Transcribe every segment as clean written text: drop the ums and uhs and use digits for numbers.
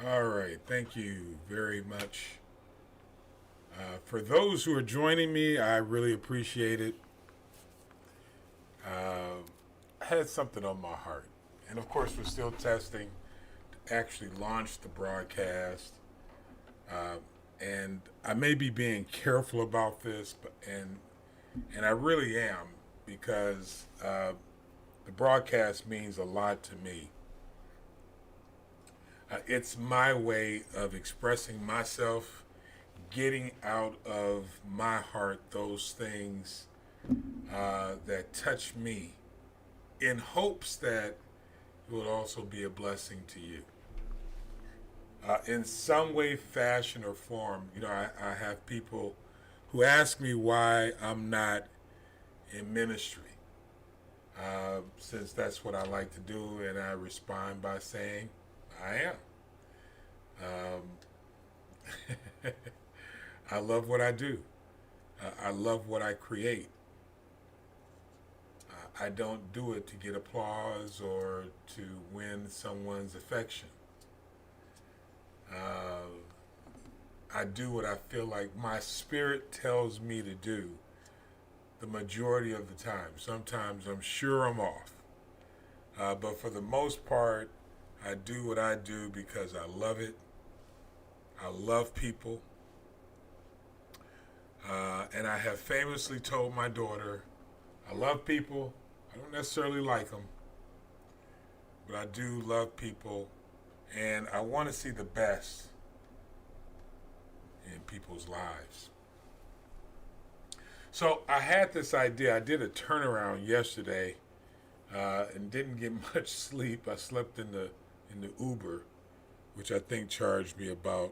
All right, thank you very much. For those who are joining me, I really appreciate it. I had something on my heart. And of course, we're still testing to actually launch the broadcast. Uh, and I may be being careful about this, and I really am because the broadcast means a lot to me. It's my way of expressing myself, getting out of my heart those things that touch me, in hopes that it will also be a blessing to you. In some way, fashion, or form, I have people who ask me why I'm not in ministry, since that's what I like to do, and I respond by saying, I am. Um, I love what I do. I love what I create. I don't do it to get applause or to win someone's affection. Uh, I do what I feel like my spirit tells me to do the majority of the time. Sometimes I'm sure I'm off. But for the most part, I do what I do because I love it. I love people. And I have famously told my daughter, I love people. I don't necessarily like them, but I do love people. And I want to see the best in people's lives. So I had this idea. I did a turnaround yesterday and didn't get much sleep. I slept in the Uber, which I think charged me about,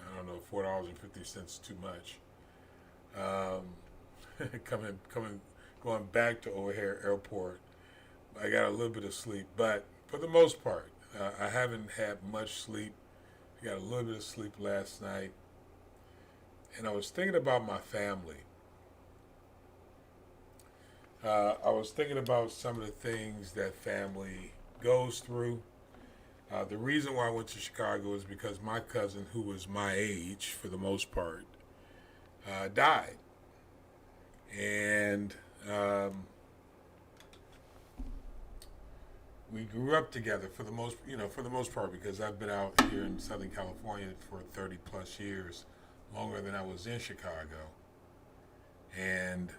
I don't know, $4.50 too much. Um, going back to O'Hare Airport, I got a little bit of sleep, but for the most part, I haven't had much sleep. I got a little bit of sleep last night, and I was thinking about my family. I was thinking about some of the things that family goes through. The reason why I went to Chicago is because my cousin, who was my age for the most part, died. And we grew up together for the most part, because I've been out here in Southern California for 30 plus years, longer than I was in Chicago. And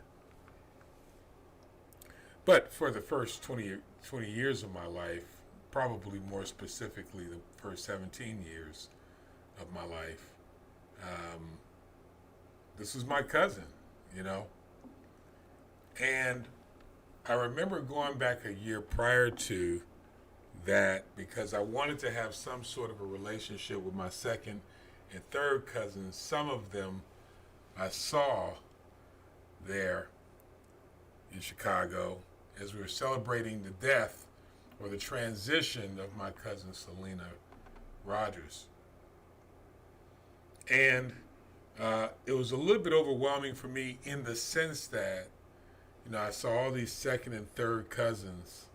but for the first 20 years of my life, probably more specifically the first 17 years of my life, um, this was my cousin, you know. And I remember going back a year prior to that because I wanted to have some sort of a relationship with my second and third cousins. Some of them I saw there in Chicago as we were celebrating the death or the transition of my cousin Selena Rogers. And it was a little bit overwhelming for me in the sense that, I saw all these second and third cousins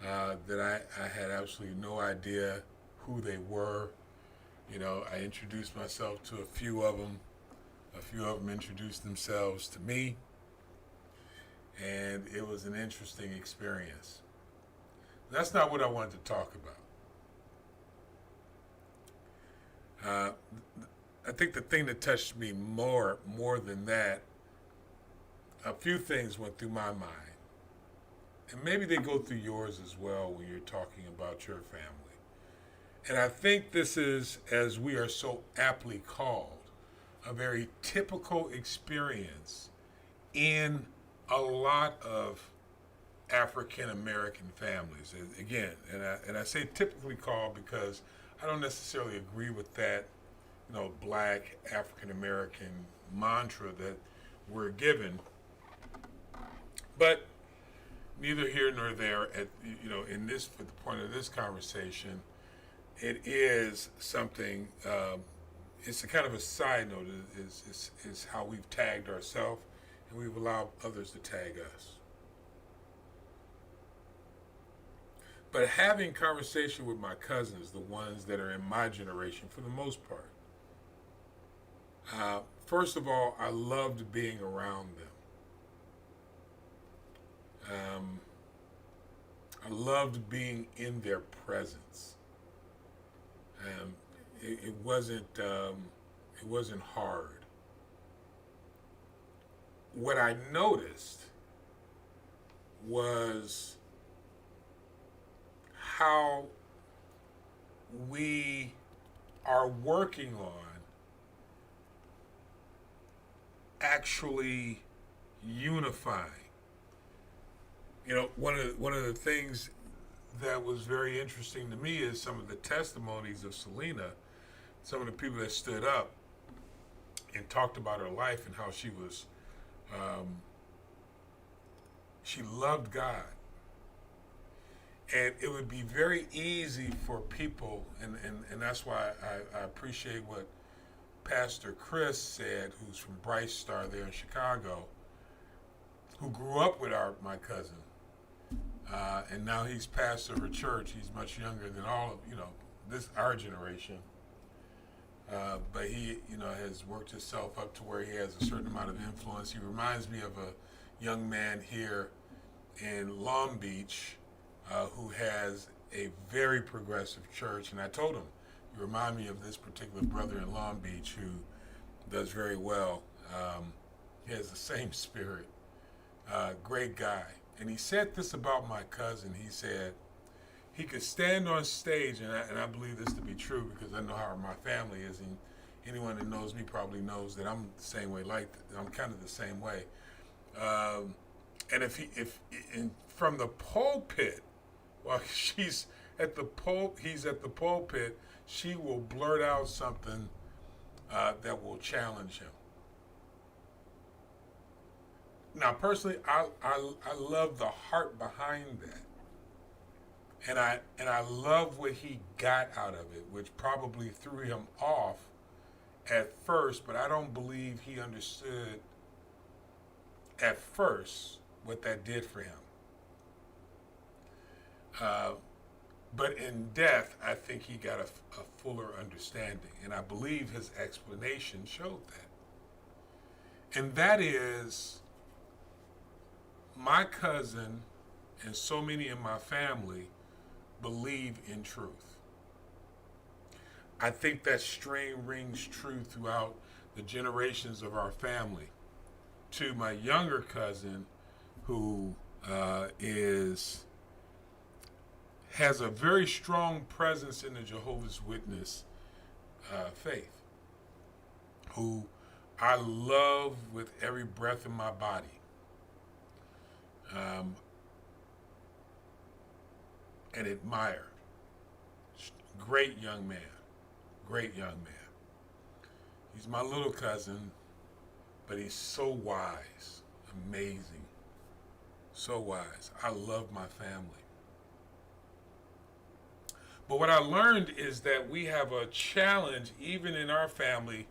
that I had absolutely no idea who they were. I introduced myself to a few of them. A few of them introduced themselves to me. And it was an interesting experience. That's not what I wanted to talk about. Uh, I think the thing that touched me more than that, a few things went through my mind. And maybe they go through yours as well when you're talking about your family. And I think this is, as we are so aptly called, a very typical experience in a lot of African American families. Again, and I say typically called because I don't necessarily agree with that, black African American mantra that we're given. But neither here nor there. In this, for the point of this conversation, it is something. It's a kind of a side note. Is how we've tagged ourselves, and we've allowed others to tag us. But having conversation with my cousins, the ones that are in my generation for the most part, first of all, I loved being around them. I loved being in their presence. Um, it wasn't hard. What I noticed was how we are working on actually unifying. You know, one of the things that was very interesting to me is some of the testimonies of Selena, some of the people that stood up and talked about her life and how she loved God. And it would be very easy for people, and that's why I appreciate what Pastor Chris said, who's from Bright Star there in Chicago, who grew up with my cousin. And now he's pastor of a church. He's much younger than all of, our generation. But he, has worked himself up to where he has a certain amount of influence. He reminds me of a young man here in Long Beach who has a very progressive church. And I told him, you remind me of this particular brother in Long Beach who does very well. He has the same spirit. Great guy. And he said this about my cousin. He said he could stand on stage, and I believe this to be true because I know how my family is, and anyone that knows me probably knows that I'm the same way. I'm kind of the same way. And if from the pulpit, while he's at the pulpit, she will blurt out something that will challenge him. Now, personally, I love the heart behind that, and I love what he got out of it, which probably threw him off at first. But I don't believe he understood at first what that did for him. But in death, I think he got a fuller understanding, and I believe his explanation showed that. And that is, my cousin and so many in my family believe in truth. I think that strain rings true throughout the generations of our family. To my younger cousin, who has a very strong presence in the Jehovah's Witness faith, who I love with every breath in my body. And admire. Great young man. He's my little cousin, but he's so wise, amazing, so wise. I love my family. But what I learned is that we have a challenge even in our family,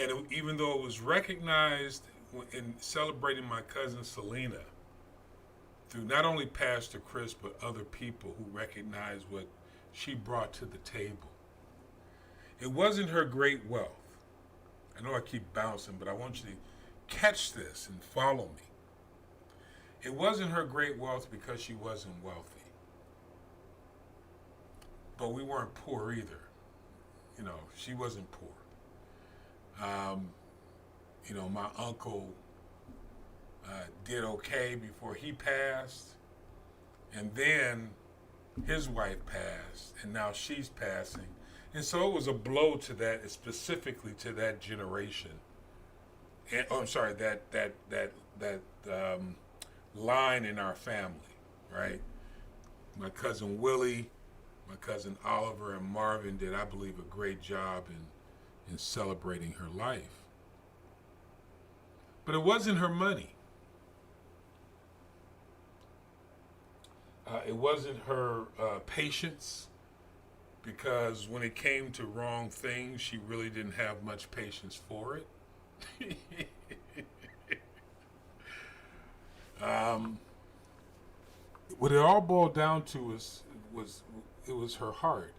and even though it was recognized in celebrating my cousin Selena, through not only Pastor Chris, but other people who recognized what she brought to the table. It wasn't her great wealth. I know I keep bouncing, but I want you to catch this and follow me. It wasn't her great wealth because she wasn't wealthy. But we weren't poor either. She wasn't poor. My uncle did okay before he passed, and then his wife passed, and now she's passing, and so it was a blow to that, specifically to that generation. And that line in our family, right? My cousin Willie, my cousin Oliver, and Marvin did, I believe, a great job in celebrating her life. But it wasn't her money. It wasn't her patience, because when it came to wrong things, she really didn't have much patience for it. What it all boiled down to is it was her heart.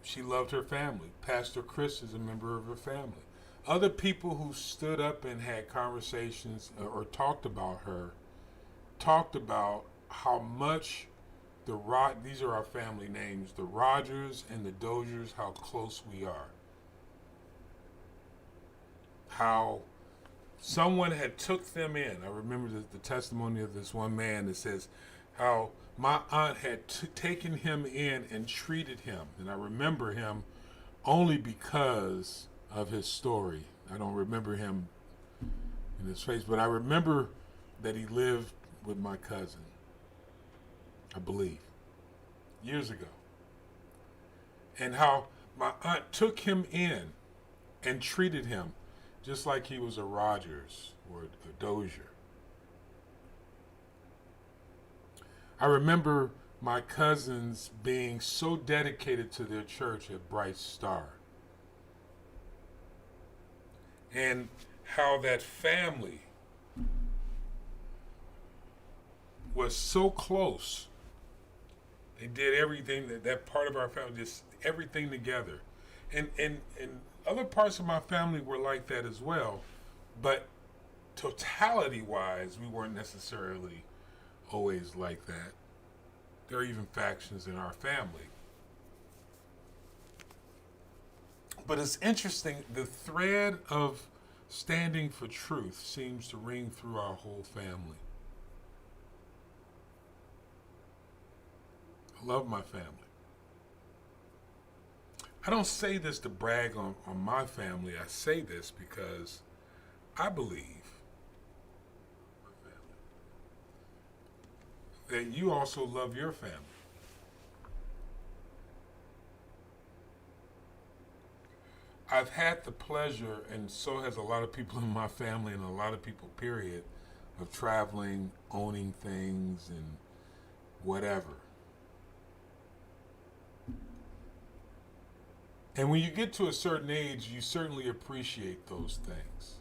She loved her family. Pastor Chris is a member of her family. Other people who stood up and had conversations or talked about her talked about how much these are our family names, the Rogers and the Doziers, how close we are. How someone had took them in. I remember the testimony of this one man that says how my aunt had taken him in and treated him. And I remember him only because of his story. I don't remember him in his face, but I remember that he lived with my cousin, I believe, years ago. And how my aunt took him in and treated him just like he was a Rogers or a Dozier. I remember my cousins being so dedicated to their church at Bright Star. And how that family was so close. They did everything, that part of our family, just everything together. And other parts of my family were like that as well. But totality-wise, we weren't necessarily always like that. There are even factions in our family. But it's interesting, the thread of standing for truth seems to ring through our whole family. I love my family. I don't say this to brag on my family. I say this because I believe that you also love your family. I've had the pleasure, and so has a lot of people in my family and a lot of people, period, of traveling, owning things, and whatever. And when you get to a certain age, you certainly appreciate those things.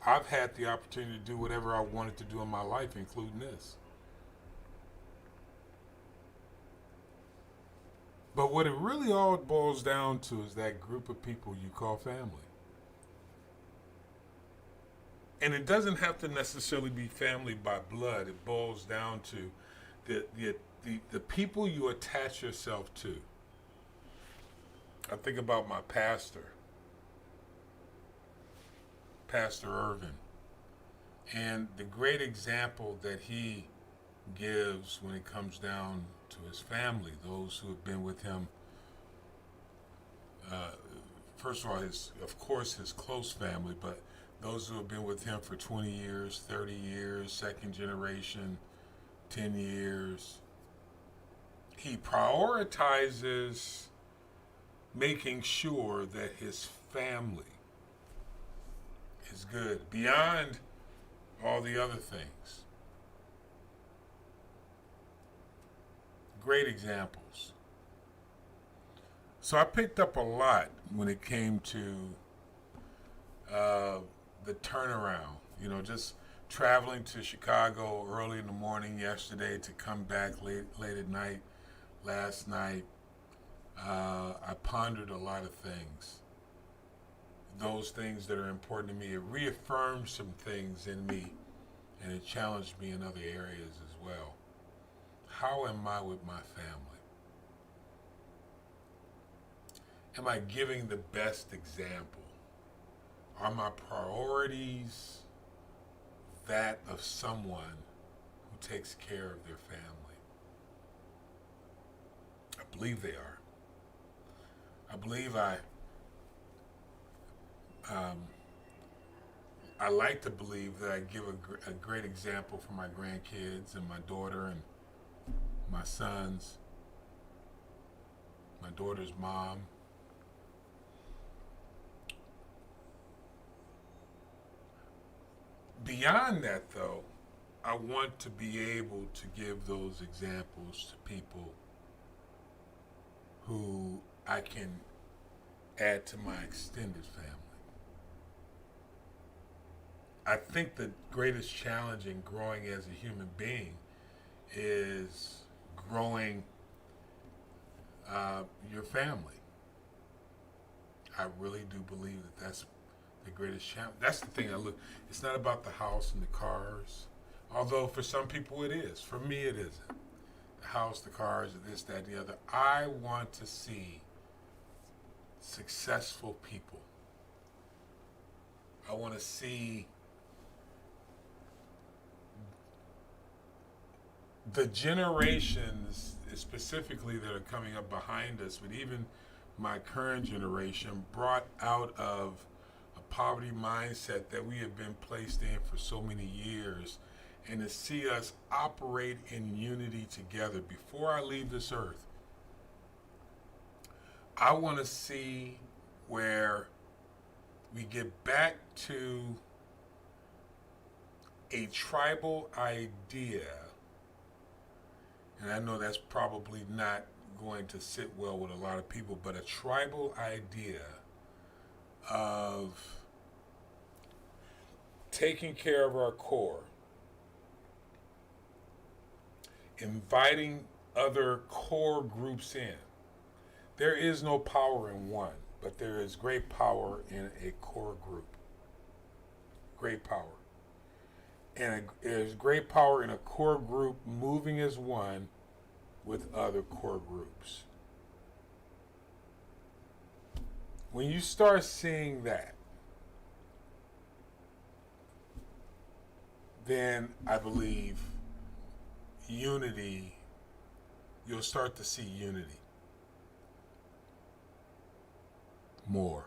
I've had the opportunity to do whatever I wanted to do in my life, including this. But what it really all boils down to is that group of people you call family. And it doesn't have to necessarily be family by blood. It boils down to the people you attach yourself to. I think about my pastor, Pastor Reuben, and the great example that he gives when it comes down to his family, those who have been with him. First of all, of course, his close family, but those who have been with him for 20 years, 30 years, second generation, 10 years. He prioritizes making sure that his family is good beyond all the other things. Great examples. So I picked up a lot when it came to the turnaround. You know, just traveling to Chicago early in the morning yesterday to come back late at night last night. I pondered a lot of things. Those things that are important to me. It reaffirmed some things in me, and it challenged me in other areas as well. How am I with my family? Am I giving the best example? Are my priorities that of someone who takes care of their family? I believe they are. I believe I like to believe that I give a great example for my grandkids and my daughter and my sons, my daughter's mom. Beyond that, though, I want to be able to give those examples to people who I can add to my extended family. I think the greatest challenge in growing as a human being is growing your family. I really do believe that that's the greatest challenge. That's the thing I look. It's not about the house and the cars, although for some people it is. For me, it isn't. The house, the cars, this, that, and the other. I want to see successful people. I want to see the generations specifically that are coming up behind us, but even my current generation, brought out of a poverty mindset that we have been placed in for so many years, and to see us operate in unity together. Before I leave this earth, I want to see where we get back to a tribal idea, and I know that's probably not going to sit well with a lot of people, but a tribal idea of taking care of our core, inviting other core groups in. There is no power in one, but there is great power in a core group. Great power. And there's great power in a core group moving as one with other core groups. When you start seeing that, then I believe unity, you'll start to see unity more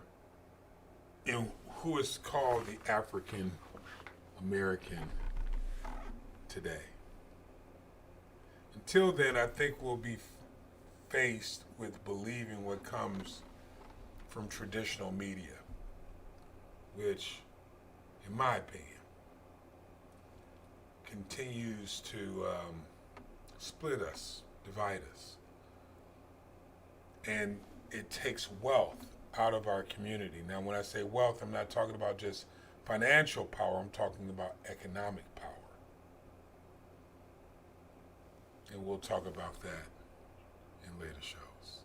in who is called the African American today. Until then, I think we'll be faced with believing what comes from traditional media, which, in my opinion, continues to split us, divide us. And it takes wealth out of our community. Now, when I say wealth, I'm not talking about just financial power, I'm talking about economic power. And we'll talk about that in later shows.